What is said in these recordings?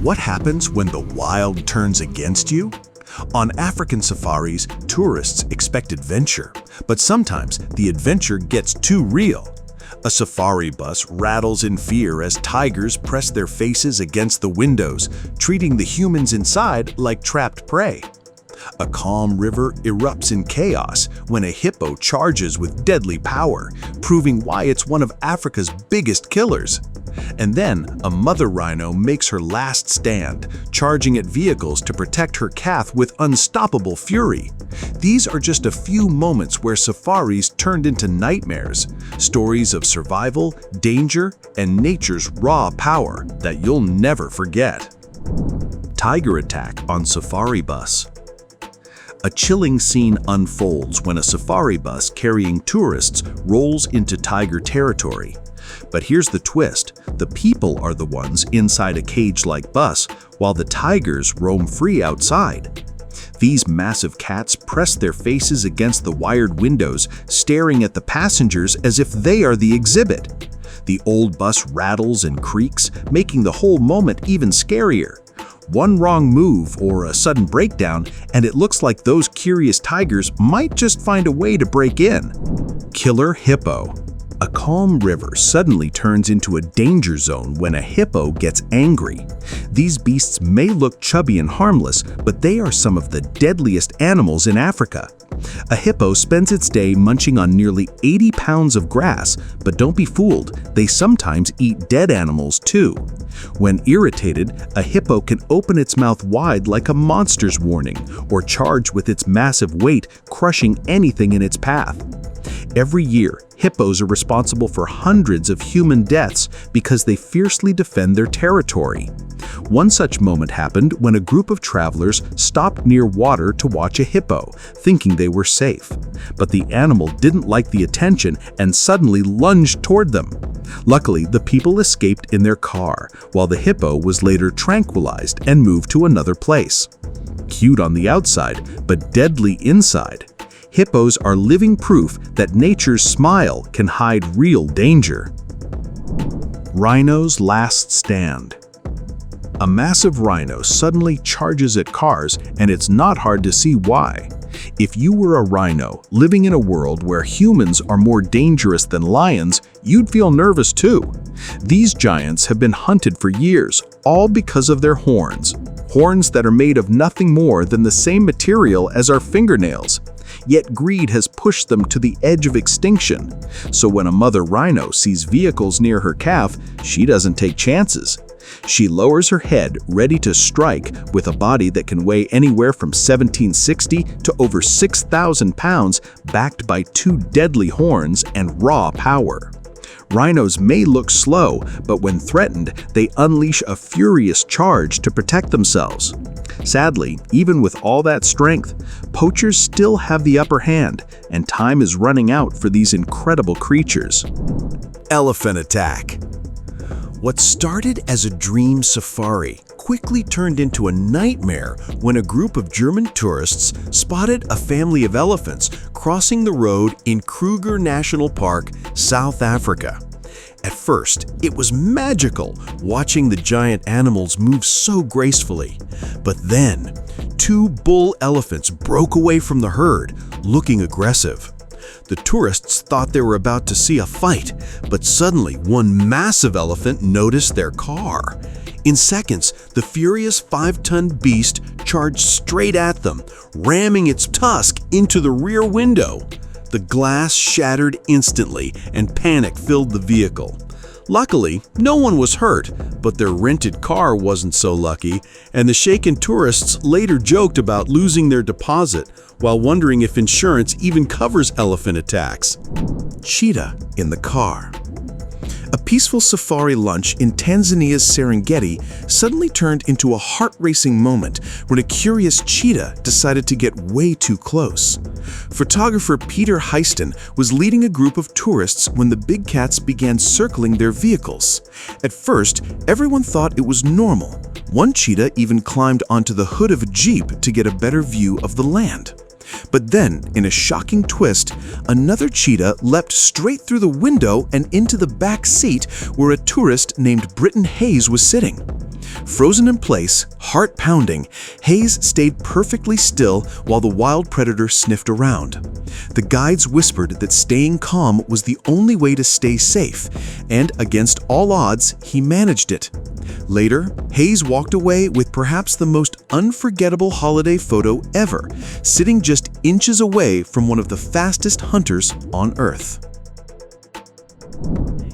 What happens when the wild turns against you? On African safaris, tourists expect adventure, but sometimes the adventure gets too real. A safari bus rattles in fear as tigers press their faces against the windows, treating the humans inside like trapped prey. A calm river erupts in chaos when a hippo charges with deadly power, proving why it's one of Africa's biggest killers. And then, a mother rhino makes her last stand, charging at vehicles to protect her calf with unstoppable fury. These are just a few moments where safaris turned into nightmares, stories of survival, danger, and nature's raw power that you'll never forget. Tiger attack on safari bus. A chilling scene unfolds when a safari bus carrying tourists rolls into tiger territory. But here's the twist: the people are the ones inside a cage-like bus, while the tigers roam free outside. These massive cats press their faces against the wired windows, staring at the passengers as if they are the exhibit. The old bus rattles and creaks, making the whole moment even scarier. One wrong move or a sudden breakdown, and it looks like those curious tigers might just find a way to break in. Killer hippo. A calm river suddenly turns into a danger zone when a hippo gets angry. These beasts may look chubby and harmless, but they are some of the deadliest animals in Africa. A hippo spends its day munching on nearly 80 pounds of grass, but don't be fooled, they sometimes eat dead animals too. When irritated, a hippo can open its mouth wide like a monster's warning, or charge with its massive weight, crushing anything in its path. Every year, hippos are responsible for hundreds of human deaths because they fiercely defend their territory. One such moment happened when a group of travelers stopped near water to watch a hippo, thinking they were safe. But the animal didn't like the attention and suddenly lunged toward them. Luckily, the people escaped in their car, while the hippo was later tranquilized and moved to another place. Cute on the outside, but deadly inside. Hippos are living proof that nature's smile can hide real danger. Rhino's last stand. A massive rhino suddenly charges at cars, and it's not hard to see why. If you were a rhino living in a world where humans are more dangerous than lions, you'd feel nervous too. These giants have been hunted for years, all because of their horns. Horns that are made of nothing more than the same material as our fingernails. Yet greed has pushed them to the edge of extinction. So when a mother rhino sees vehicles near her calf, she doesn't take chances. She lowers her head, ready to strike, with a body that can weigh anywhere from 1760 to over 6,000 pounds, backed by two deadly horns and raw power. Rhinos may look slow, but when threatened, they unleash a furious charge to protect themselves. Sadly, even with all that strength, poachers still have the upper hand, and time is running out for these incredible creatures. Elephant attack. What started as a dream safari quickly turned into a nightmare when a group of German tourists spotted a family of elephants crossing the road in Kruger National Park, South Africa. At first, it was magical watching the giant animals move so gracefully. But then, two bull elephants broke away from the herd, looking aggressive. The tourists thought they were about to see a fight, but suddenly one massive elephant noticed their car. In seconds, the furious 5-ton beast charged straight at them, ramming its tusk into the rear window. The glass shattered instantly and panic filled the vehicle. Luckily, no one was hurt, but their rented car wasn't so lucky, and the shaken tourists later joked about losing their deposit while wondering if insurance even covers elephant attacks. Cheetah in the car. A peaceful safari lunch in Tanzania's Serengeti suddenly turned into a heart-racing moment when a curious cheetah decided to get way too close. Photographer Peter Heiston was leading a group of tourists when the big cats began circling their vehicles. At first, everyone thought it was normal. One cheetah even climbed onto the hood of a Jeep to get a better view of the land. But then, in a shocking twist, another cheetah leapt straight through the window and into the back seat where a tourist named Britton Hayes was sitting. Frozen in place, heart pounding, Hayes stayed perfectly still while the wild predator sniffed around. The guides whispered that staying calm was the only way to stay safe, and against all odds, he managed it. Later, Hayes walked away with perhaps the most unforgettable holiday photo ever, sitting just inches away from one of the fastest hunters on Earth.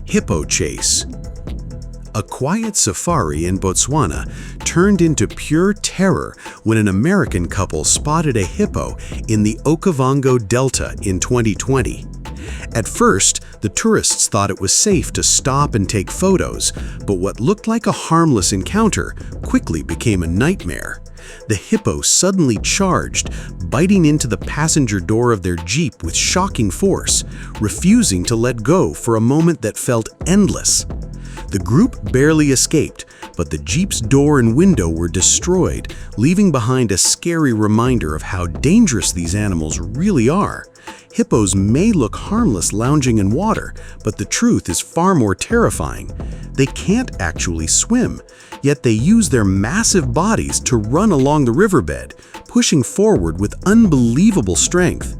Hippo chase. A quiet safari in Botswana turned into pure terror when an American couple spotted a hippo in the Okavango Delta in 2020. At first, the tourists thought it was safe to stop and take photos, but what looked like a harmless encounter quickly became a nightmare. The hippo suddenly charged, biting into the passenger door of their Jeep with shocking force, refusing to let go for a moment that felt endless. The group barely escaped, but the Jeep's door and window were destroyed, leaving behind a scary reminder of how dangerous these animals really are. Hippos may look harmless lounging in water, but the truth is far more terrifying. They can't actually swim, yet they use their massive bodies to run along the riverbed, pushing forward with unbelievable strength.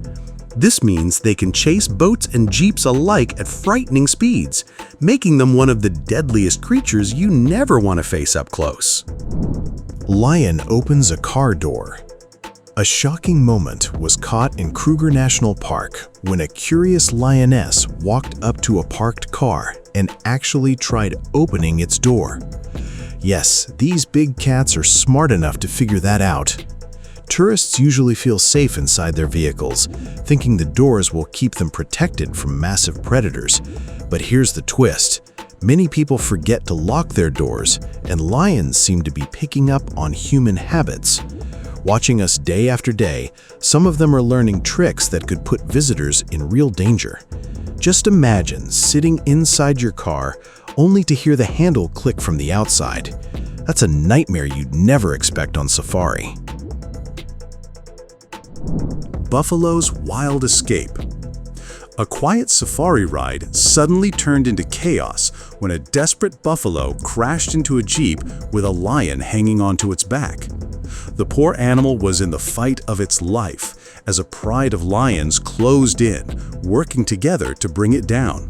This means they can chase boats and jeeps alike at frightening speeds, making them one of the deadliest creatures you never want to face up close. Lion opens a car door. A shocking moment was caught in Kruger National Park when a curious lioness walked up to a parked car and actually tried opening its door. Yes, these big cats are smart enough to figure that out. Tourists usually feel safe inside their vehicles, thinking the doors will keep them protected from massive predators. But here's the twist. Many people forget to lock their doors, and lions seem to be picking up on human habits. Watching us day after day, some of them are learning tricks that could put visitors in real danger. Just imagine sitting inside your car only to hear the handle click from the outside. That's a nightmare you'd never expect on safari. Buffalo's wild escape. A quiet safari ride suddenly turned into chaos when a desperate buffalo crashed into a Jeep with a lion hanging onto its back. The poor animal was in the fight of its life as a pride of lions closed in, working together to bring it down.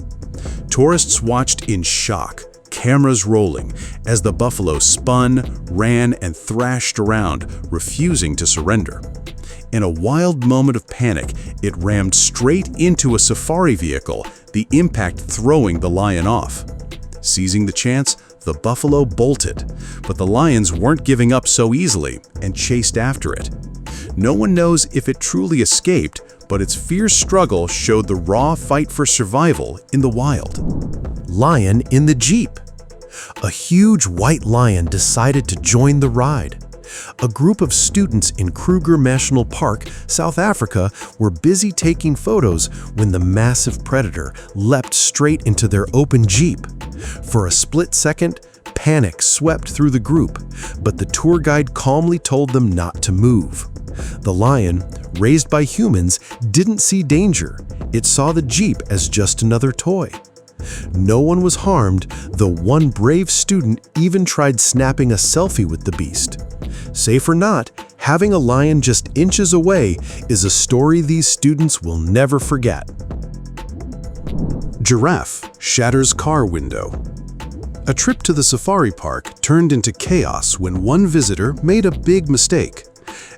Tourists watched in shock, cameras rolling, as the buffalo spun, ran, and thrashed around, refusing to surrender. In a wild moment of panic, it rammed straight into a safari vehicle, the impact throwing the lion off. Seizing the chance, the buffalo bolted, but the lions weren't giving up so easily and chased after it. No one knows if it truly escaped, but its fierce struggle showed the raw fight for survival in the wild. Lion in the Jeep. A huge white lion decided to join the ride. A group of students in Kruger National Park, South Africa, were busy taking photos when the massive predator leapt straight into their open Jeep. For a split second, panic swept through the group, but the tour guide calmly told them not to move. The lion, raised by humans, didn't see danger. It saw the Jeep as just another toy. No one was harmed, though one brave student even tried snapping a selfie with the beast. Safe or not, having a lion just inches away is a story these students will never forget. Giraffe shatters car window. A trip to the safari park turned into chaos when one visitor made a big mistake.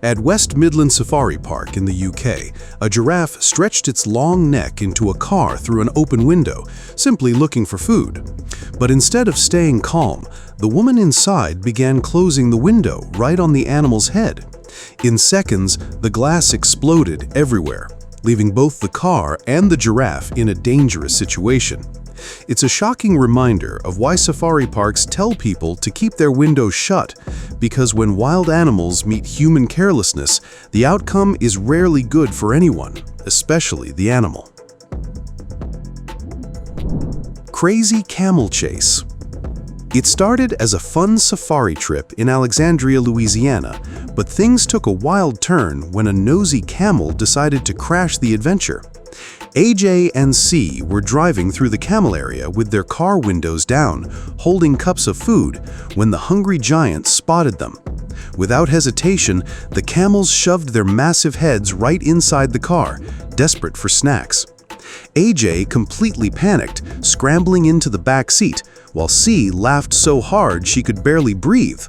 At West Midland Safari Park in the UK, a giraffe stretched its long neck into a car through an open window, simply looking for food. But instead of staying calm, the woman inside began closing the window right on the animal's head. In seconds, the glass exploded everywhere, leaving both the car and the giraffe in a dangerous situation. It's a shocking reminder of why safari parks tell people to keep their windows shut, because when wild animals meet human carelessness, the outcome is rarely good for anyone, especially the animal. Crazy camel chase. It started as a fun safari trip in Alexandria, Louisiana, but things took a wild turn when a nosy camel decided to crash the adventure. AJ and C were driving through the camel area with their car windows down, holding cups of food, when the hungry giant spotted them. Without hesitation, the camels shoved their massive heads right inside the car, desperate for snacks. AJ completely panicked, scrambling into the back seat, while C laughed so hard she could barely breathe.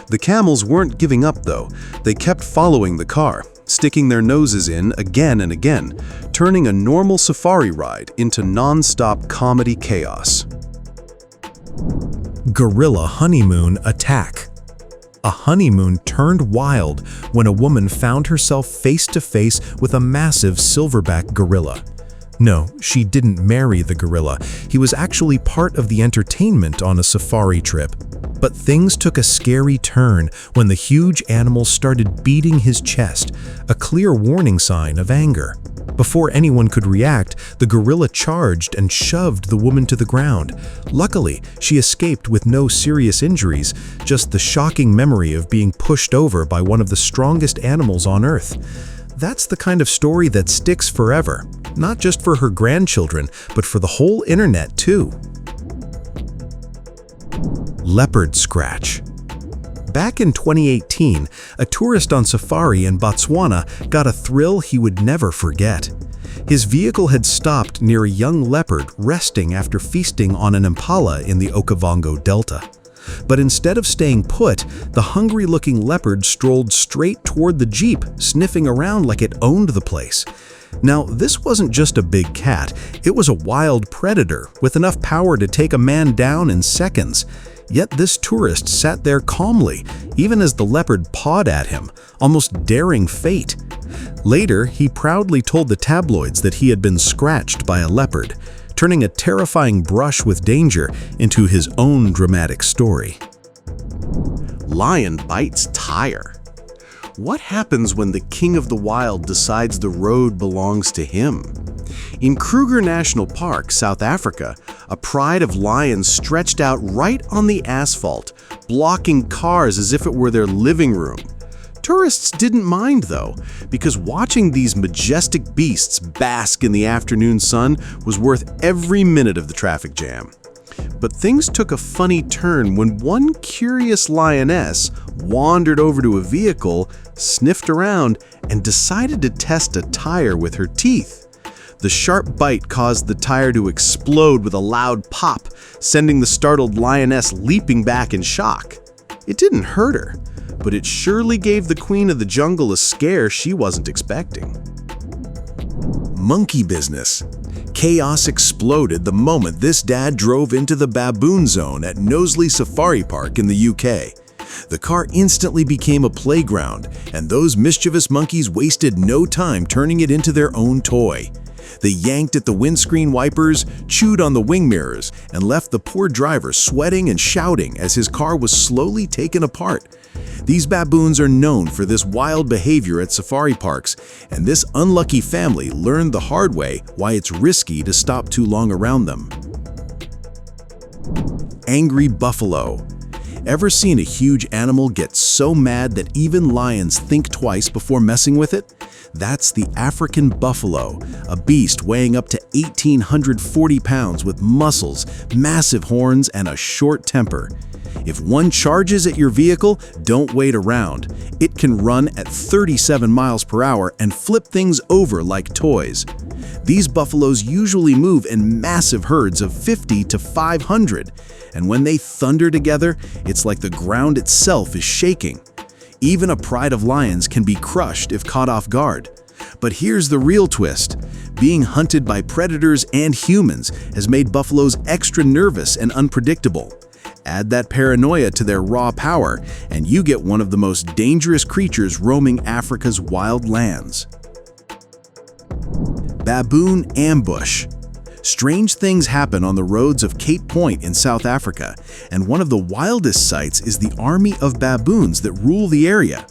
The camels weren't giving up, though. They kept following the car, sticking their noses in again and again, turning a normal safari ride into non-stop comedy chaos. Gorilla honeymoon attack. A honeymoon turned wild when a woman found herself face to face with a massive silverback gorilla. No, she didn't marry the gorilla. He was actually part of the entertainment on a safari trip. But things took a scary turn when the huge animal started beating his chest, a clear warning sign of anger. Before anyone could react, the gorilla charged and shoved the woman to the ground. Luckily, she escaped with no serious injuries, just the shocking memory of being pushed over by one of the strongest animals on Earth. That's the kind of story that sticks forever, not just for her grandchildren, but for the whole internet too. Leopard scratch. Back in 2018, a tourist on safari in Botswana got a thrill he would never forget. His vehicle had stopped near a young leopard resting after feasting on an impala in the Okavango Delta. But instead of staying put, the hungry-looking leopard strolled straight toward the Jeep, sniffing around like it owned the place. Now, this wasn't just a big cat, it was a wild predator with enough power to take a man down in seconds. Yet this tourist sat there calmly, even as the leopard pawed at him, almost daring fate. Later, he proudly told the tabloids that he had been scratched by a leopard, turning a terrifying brush with danger into his own dramatic story. Lion bites tire. What happens when the king of the wild decides the road belongs to him? In Kruger National Park, South Africa, a pride of lions stretched out right on the asphalt, blocking cars as if it were their living room. Tourists didn't mind, though, because watching these majestic beasts bask in the afternoon sun was worth every minute of the traffic jam. But things took a funny turn when one curious lioness wandered over to a vehicle, sniffed around, and decided to test a tire with her teeth. The sharp bite caused the tire to explode with a loud pop, sending the startled lioness leaping back in shock. It didn't hurt her, but it surely gave the queen of the jungle a scare she wasn't expecting. Monkey business. Chaos exploded the moment this dad drove into the baboon zone at Knowsley Safari Park in the UK. The car instantly became a playground, and those mischievous monkeys wasted no time turning it into their own toy. They yanked at the windscreen wipers, chewed on the wing mirrors, and left the poor driver sweating and shouting as his car was slowly taken apart. These baboons are known for this wild behavior at safari parks, and this unlucky family learned the hard way why it's risky to stop too long around them. Angry buffalo. Ever seen a huge animal get so mad that even lions think twice before messing with it? That's the African buffalo, a beast weighing up to 1,840 pounds with muscles, massive horns, and a short temper. If one charges at your vehicle, don't wait around. It can run at 37 miles per hour and flip things over like toys. These buffaloes usually move in massive herds of 50 to 500, and when they thunder together, it's like the ground itself is shaking. Even a pride of lions can be crushed if caught off guard. But here's the real twist. Being hunted by predators and humans has made buffaloes extra nervous and unpredictable. Add that paranoia to their raw power, and you get one of the most dangerous creatures roaming Africa's wild lands. Baboon ambush. Strange things happen on the roads of Cape Point in South Africa, and one of the wildest sights is the army of baboons that rule the area.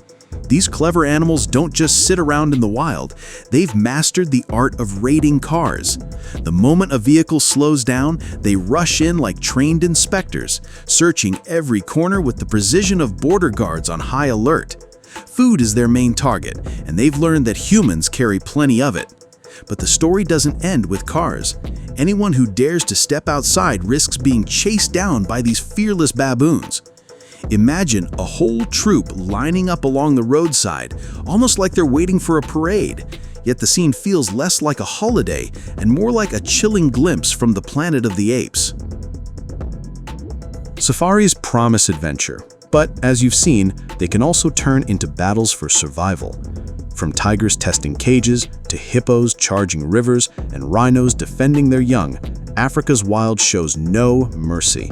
These clever animals don't just sit around in the wild, they've mastered the art of raiding cars. The moment a vehicle slows down, they rush in like trained inspectors, searching every corner with the precision of border guards on high alert. Food is their main target, and they've learned that humans carry plenty of it. But the story doesn't end with cars. Anyone who dares to step outside risks being chased down by these fearless baboons. Imagine a whole troop lining up along the roadside, almost like they're waiting for a parade. Yet the scene feels less like a holiday and more like a chilling glimpse from the planet of the apes. Safaris promise adventure, but as you've seen, they can also turn into battles for survival. From tigers testing cages, to hippos charging rivers, and rhinos defending their young, Africa's wild shows no mercy.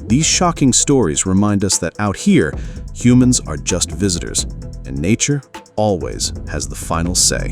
These shocking stories remind us that out here, humans are just visitors, and nature always has the final say.